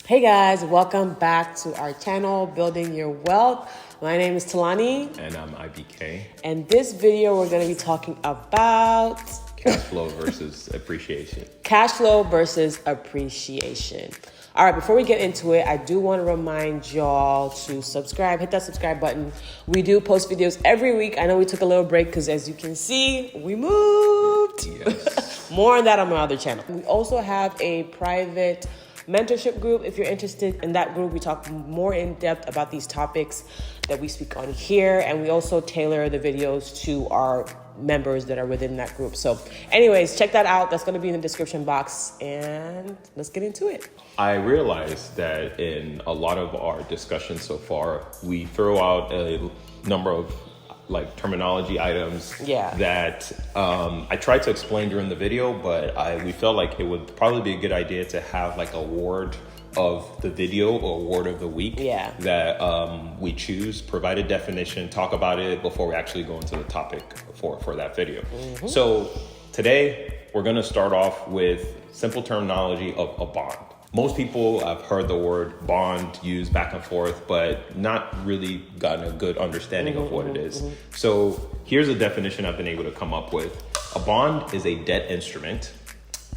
Hey guys, welcome back to our channel, Building Your Wealth. My name is Talani. And I'm IBK. And this video, we're going to be talking about Cash flow versus appreciation. Cash flow versus appreciation. All right, before we get into it, I do want to remind y'all to subscribe, hit that subscribe button. We do post videos every week. I know we took a little break because as you can see, we moved. Yes. More on that on my other channel. We also have a private mentorship group. If you're interested in that group, we talk more in depth about these topics that we speak on here. And we also tailor the videos to our members that are within that group. So anyways, check that out. That's going to be in the description box and let's get into it. I realized that in a lot of our discussions so far, we throw out a number of terminology items that I tried to explain during the video, but we felt like it would probably be a good idea to have like a word of the video or word of the week that we choose, provide a definition, talk about it before we actually go into the topic for that video. Mm-hmm. So today we're going to start off with simple terminology of a bond. Most people have heard the word bond used back and forth, but not really gotten a good understanding of what it is. So here's a definition I've been able to come up with. A bond is a debt instrument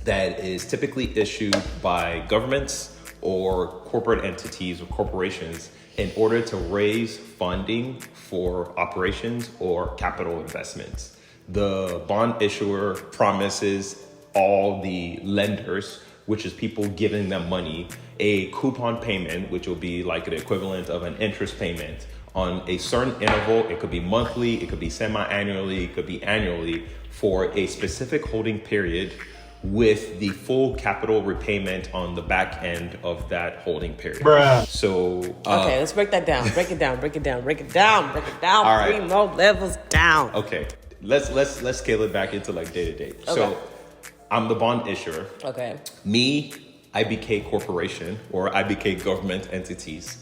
that is typically issued by governments or corporate entities or corporations in order to raise funding for operations or capital investments. The bond issuer promises all the lenders, which is people giving them money, a coupon payment, which will be like the equivalent of an interest payment on a certain interval. It could be monthly, it could be semi-annually, it could be annually for a specific holding period with the full capital repayment on the back end of that holding period. Bruh. So, okay, let's break that down. Break it down. All right. 3 more levels down. Okay, let's scale it back into like day to day. So I'm the bond issuer. Okay. Me, IBK Corporation or IBK government entities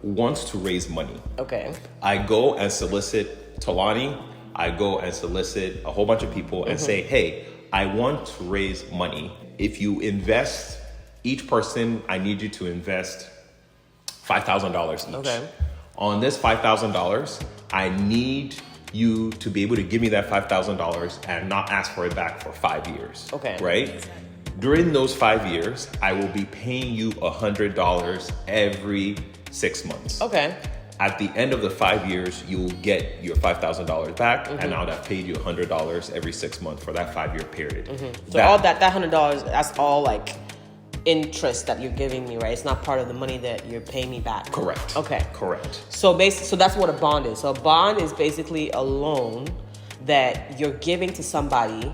wants to raise money. Okay. I go and solicit Talani. I go and solicit a whole bunch of people and say, hey, I want to raise money. If you invest, each person, I need you to invest $5,000 each. Okay. On this $5,000, I need you to be able to give me that $5,000 and not ask for it back for 5 years. Okay. Right? During those 5 years, I will be paying you $100 every 6 months. Okay. At the end of the 5 years, you will get your $5,000 back, and I would have paid you $100 every 6 months for that 5 year period. So all that $100, that's all like interest that you're giving me, right? It's not part of the money that you're paying me back. Correct. Okay. Correct. So that's what a bond is. So a bond is basically a loan that you're giving to somebody,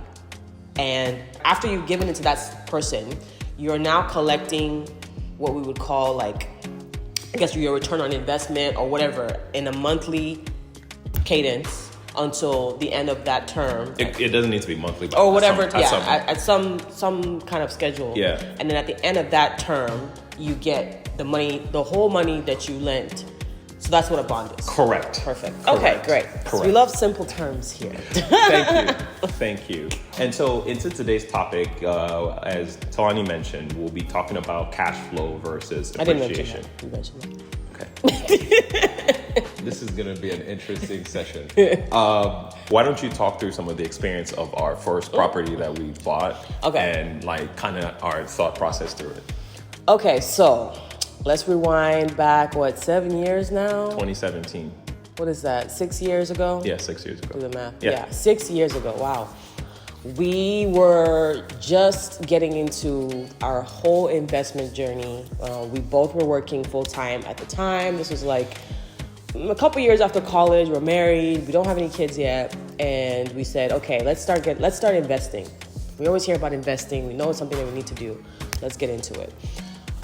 and after you've given it to that person, you're now collecting what we would call your return on investment or whatever in a monthly cadence until the end of that term. It doesn't need to be monthly, but or whatever, at some kind of schedule. Yeah. And then at the end of that term, you get the money, the whole money that you lent. So that's what a bond is. Correct. Perfect. Correct. Okay, great. Correct. So we love simple terms here. Thank you. And so into today's topic, as Talani mentioned, we'll be talking about cash flow versus appreciation. I didn't mention that. You mentioned that. Okay. This is going to be an interesting session. Why don't you talk through some of the experience of our first property that we bought and kind of our thought process through it. Okay, so let's rewind back, 7 years now? 2017. What is that, 6 years ago? Yeah, 6 years ago. Do the math. Yeah. 6 years ago, wow. We were just getting into our whole investment journey. We both were working full-time at the time. This was like a couple years after college. We're married. We don't have any kids yet. And we said, okay, let's start investing. We always hear about investing. We know it's something that we need to do. Let's get into it.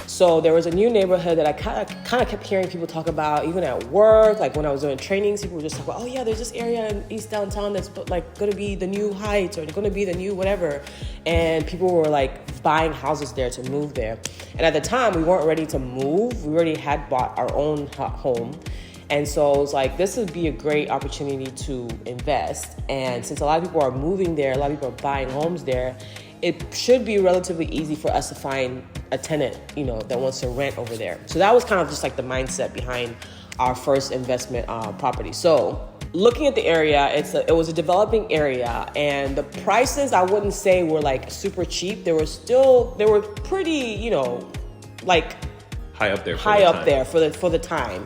So there was a new neighborhood that I kind of kept hearing people talk about, even at work. Like when I was doing trainings, people were just talk about, oh yeah, there's this area in East Downtown that's like going to be the new Heights or going to be the new whatever. And people were like buying houses there to move there. And at the time, we weren't ready to move. We already had bought our own home. And so it was like, this would be a great opportunity to invest. And since a lot of people are moving there, a lot of people are buying homes there, it should be relatively easy for us to find a tenant, that wants to rent over there. So that was kind of just like the mindset behind our first investment property. So looking at the area, it was a developing area, and the prices I wouldn't say were like super cheap. They were pretty, like high up there for the time.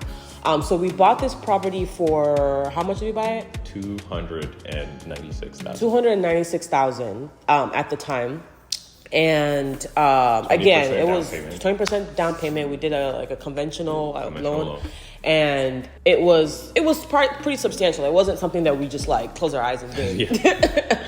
So we bought this property for, how much did we buy it? $296,000 at the time. And again, it was 20% down payment. We did a conventional loan. And it was pretty substantial. It wasn't something that we just like close our eyes and do. Yeah.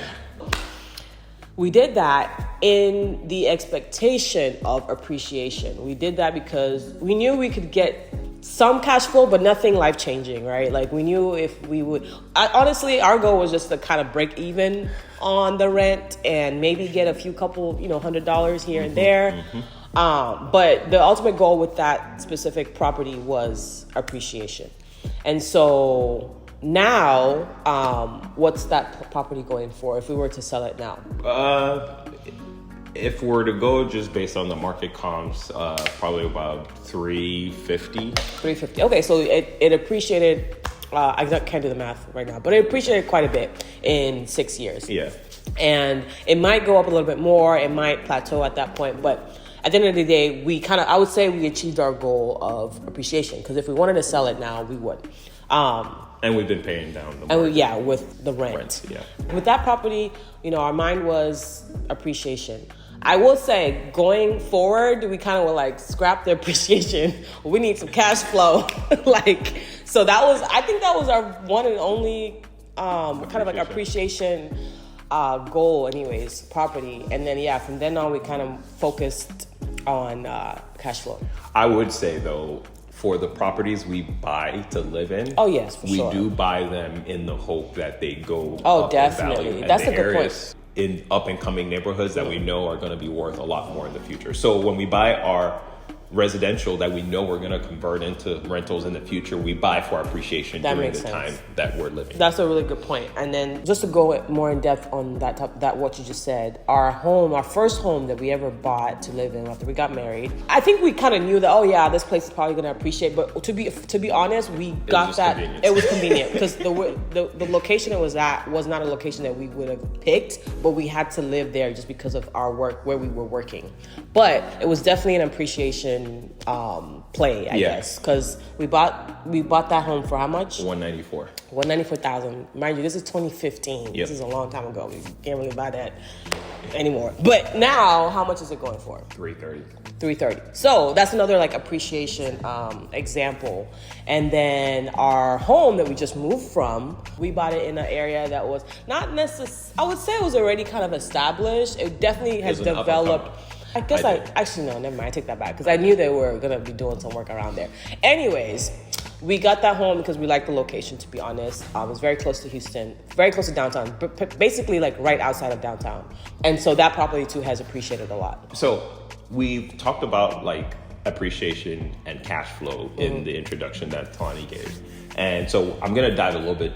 We did that in the expectation of appreciation. We did that because we knew we could get some cash flow, but nothing life-changing, right? Like we knew if we would, honestly, our goal was just to kind of break even on the rent and maybe get a few couple, $100 here and there. But the ultimate goal with that specific property was appreciation. And so now, what's that property going for if we were to sell it now? If we're to go just based on the market comps, probably about $350. $350. Okay, so it appreciated. I can't do the math right now, but it appreciated quite a bit in 6 years. Yeah. And it might go up a little bit more. It might plateau at that point, but at the end of the day, I would say we achieved our goal of appreciation, because if we wanted to sell it now, we would. And we've been paying down the market. With the rent. Yeah. With that property, our mind was appreciation. I will say, going forward, we kind of were like, scrap the appreciation. We need some cash flow. So I think that was our one and only kind of like appreciation goal anyways, property. And then, from then on, we kind of focused on cash flow. I would say, though, for the properties we buy to live in, oh yes, for sure, we do buy them in the hope that they go up definitely in value. That's a good point. In up and coming neighborhoods that we know are going to be worth a lot more in the future. So when we buy our residential that we know we're going to convert into rentals in the future, we buy for appreciation during the time that we're living. That's a really good point. And then just to go more in depth on that what you just said, our first home that we ever bought to live in after we got married, I think we kind of knew that, this place is probably going to appreciate. But to be honest, we got that. It was convenient because the location it was at was not a location that we would have picked, but we had to live there just because of our work, where we were working. But it was definitely an appreciation play, I guess, because we bought that home for how much? $194,000. Mind you, this is 2015. Yep. This is a long time ago. We can't really buy that anymore. But now, how much is it going for? $330. So that's another appreciation example. And then our home that we just moved from, we bought it in an area that was not necessarily, I would say it was already kind of established. It definitely has developed. I guess actually, no, never mind. I take that back, because I knew they were going to be doing some work around there. Anyways, we got that home because we liked the location, to be honest. It's very close to Houston, very close to downtown, but basically right outside of downtown. And so that property too has appreciated a lot. So we've talked about appreciation and cash flow in the introduction that Tawny gave. And so I'm going to dive a little bit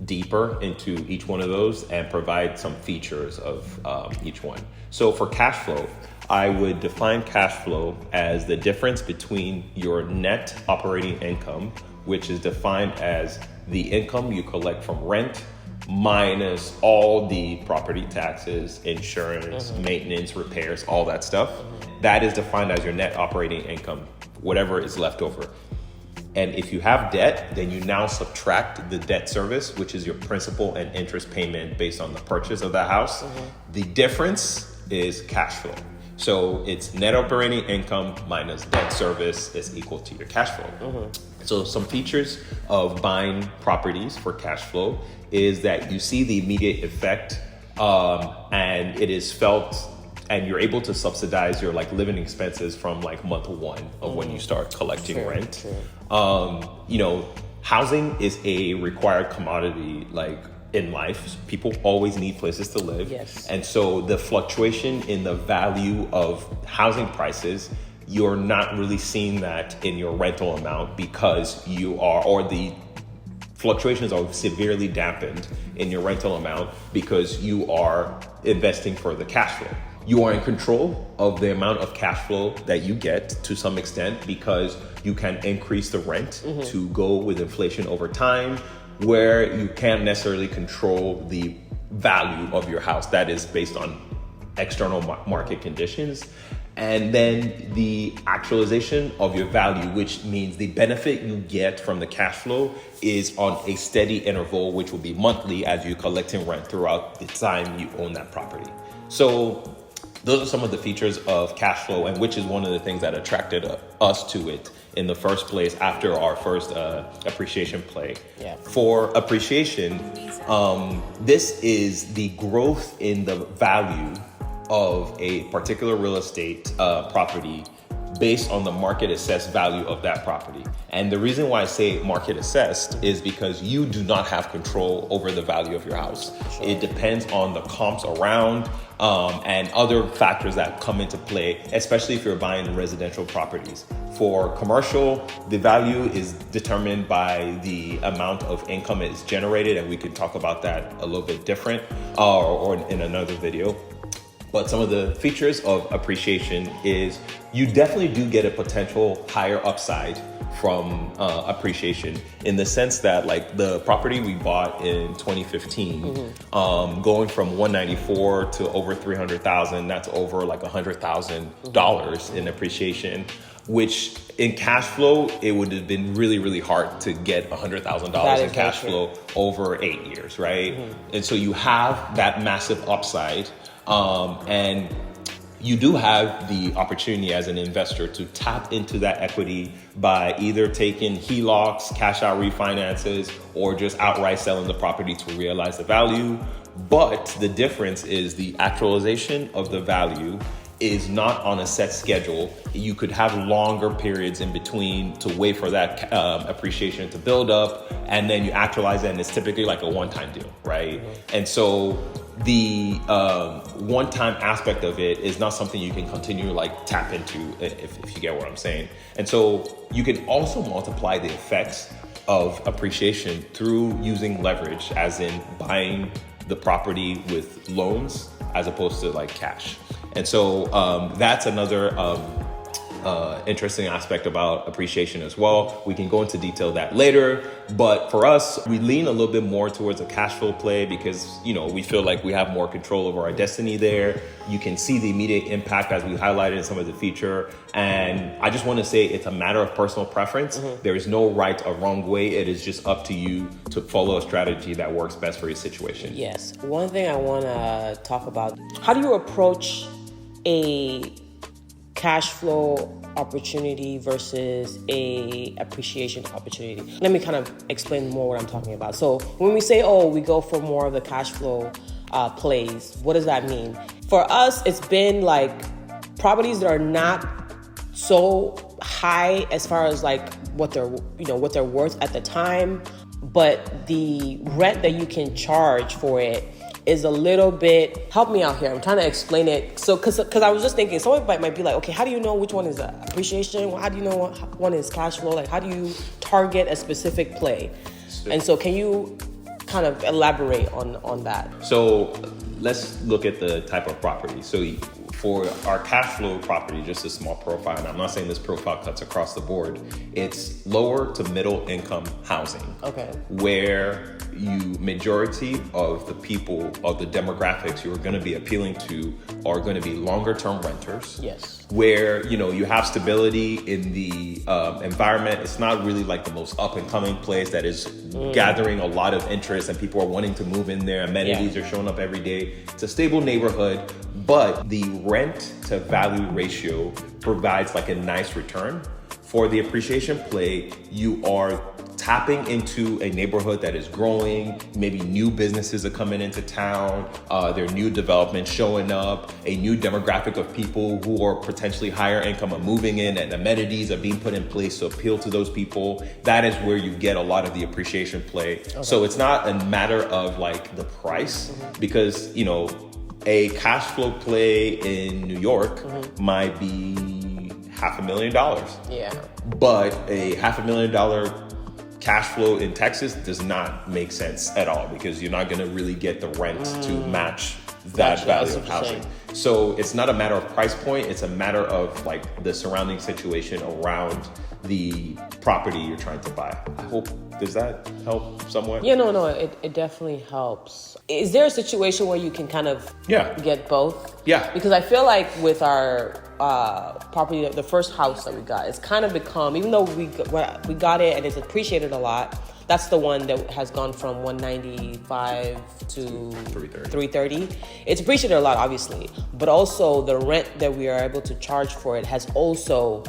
deeper into each one of those and provide some features of each one. So for cash flow, I would define cash flow as the difference between your net operating income, which is defined as the income you collect from rent minus all the property taxes, insurance, maintenance, repairs, all that stuff. That is defined as your net operating income, whatever is left over. And if you have debt, then you now subtract the debt service, which is your principal and interest payment based on the purchase of the house. The difference is cash flow. So it's net operating income minus debt service is equal to your cash flow. So some features of buying properties for cash flow is that you see the immediate effect, and it is felt, and you're able to subsidize your living expenses from month one of when you start collecting rent. Housing is a required commodity in life. People always need places to live. Yes. And so the fluctuation in the value of housing prices, you're not really seeing that in your rental amount, because the fluctuations are severely dampened in your rental amount because you are investing for the cash flow. You are in control of the amount of cash flow that you get to some extent because you can increase the rent to go with inflation over time, where you can't necessarily control the value of your house. That is based on external market conditions. And then the actualization of your value, which means the benefit you get from the cash flow is on a steady interval, which will be monthly as you're collecting rent throughout the time you own that property. So those are some of the features of cash flow, and which is one of the things that attracted us to it in the first place after our first appreciation play. Yeah. For appreciation, this is the growth in the value of a particular real estate property based on the market assessed value of that property. And the reason why I say market assessed is because you do not have control over the value of your house. Sure. It depends on the comps around and other factors that come into play, especially if you're buying residential properties. For commercial, the value is determined by the amount of income it is generated, and we can talk about that a little bit different or in another video. But some of the features of appreciation is you definitely do get a potential higher upside from appreciation, in the sense that, like, the property we bought in 2015, going from 194 to over 300,000, that's over like $100,000 in appreciation, which in cash flow, it would have been really, really hard to get $100,000 in cash flow over 8 years, right? And so you have that massive upside. And you do have the opportunity as an investor to tap into that equity by either taking HELOCs, cash out refinances, or just outright selling the property to realize the value. But the difference is the actualization of the value is not on a set schedule. You could have longer periods in between to wait for that appreciation to build up, and then you actualize it, and it's typically like a one-time deal, right? And so the one-time aspect of it is not something you can continue like tap into, if you get what I'm saying. And so you can also multiply the effects of appreciation through using leverage, as in buying the property with loans as opposed to like cash. And so that's another interesting aspect about appreciation as well. We can go into detail that later, but for us, we lean a little bit more towards a cash flow play because, you know, we feel like we have more control over our destiny there. You can see the immediate impact as we highlighted in some of the feature. And I just want to say it's a matter of personal preference. There is no right or wrong way. It is just up to you to follow a strategy that works best for your situation. Yes. One thing I want to talk about, how do you approach a cash flow opportunity versus a appreciation opportunity? Let me kind of explain more what I'm talking about. So when we say, oh, we go for more of the cash flow plays, what does that mean? For us, it's been like properties that are not so high as far as like what they're worth at the time, but the rent that you can charge for it is a little bit, help me out here, I'm trying to explain it. So, cause I was just thinking, someone might be like, okay, how do you know which one is appreciation? How do you know one is cash flow? Like, how do you target a specific play? And so can you kind of elaborate on that? So let's look at the type of property. So for our cash flow property, just a small profile, and I'm not saying this profile cuts across the board, it's lower to middle income housing. Okay. Where majority of the people, of the demographics you're going to be appealing to are going to be longer term renters. Yes. Where, you know, you have stability in the environment. It's not really like the most up and coming place that is gathering a lot of interest and people are wanting to move in there. Amenities are showing up every day. It's a stable neighborhood, but the rent to value ratio provides like a nice return. For the appreciation play, you are tapping into a neighborhood that is growing. Maybe new businesses are coming into town. There are new developments showing up. A new demographic of people who are potentially higher income are moving in, and amenities are being put in place to appeal to those people. That is where you get a lot of the appreciation play. Okay. So it's not a matter of like the price, because, you know, a cash flow play in New York might be $500,000. Yeah. But a $500,000 cash flow in Texas does not make sense at all, because you're not going to really get the rent to match that value of housing. So it's not a matter of price point. It's a matter of like the surrounding situation around the property you're trying to buy. I hope, does that help somewhat? Yeah, no, it definitely helps. Is there a situation where you can kind of get both? Yeah. Because I feel like with our property, the first house that we got, it's kind of become, even though we got it and it's appreciated a lot, that's the one that has gone from 195 to 330. It's appreciated a lot, obviously, but also the rent that we are able to charge for it has also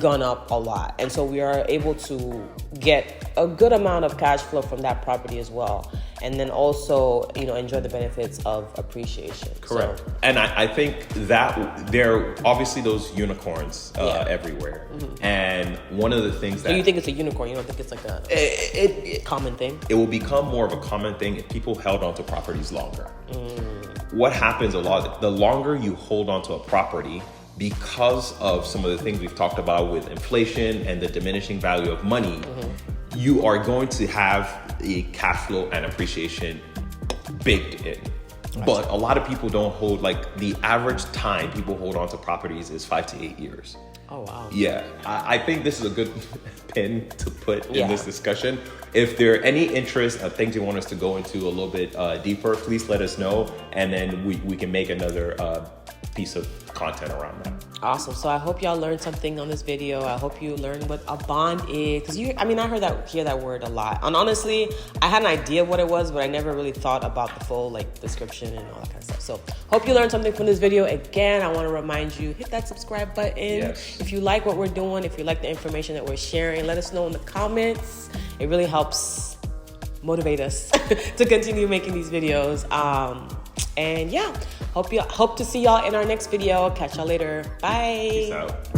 gone up a lot. And so we are able to get a good amount of cash flow from that property as well. And then also, enjoy the benefits of appreciation. Correct. So, and I think that there are obviously those unicorns everywhere. Mm-hmm. And one of the things that... So you think it's a unicorn? You don't think it's like a common thing? It will become more of a common thing if people held onto properties longer. What happens a lot, the longer you hold onto a property, because of some of the things we've talked about with inflation and the diminishing value of money, you are going to have a cash flow and appreciation baked in. But a lot of people don't hold, like the average time people hold on to properties is 5 to 8 years. Oh, wow. Yeah, I think this is a good pin to put in this discussion. If there are any interest of things you want us to go into a little bit deeper, please let us know. And then we can make another piece of content around that. Awesome. So I hope y'all learned something on this video. I hope you learned what a bond is. Because I hear that word a lot. And honestly, I had an idea of what it was, but I never really thought about the full description and all that kind of stuff. So hope you learned something from this video. Again, I want to remind you, hit that subscribe button. Yes. If you like what we're doing, if you like the information that we're sharing, let us know in the comments. It really helps motivate us to continue making these videos. And yeah, hope to see y'all in our next video. Catch y'all later. Bye. Peace out.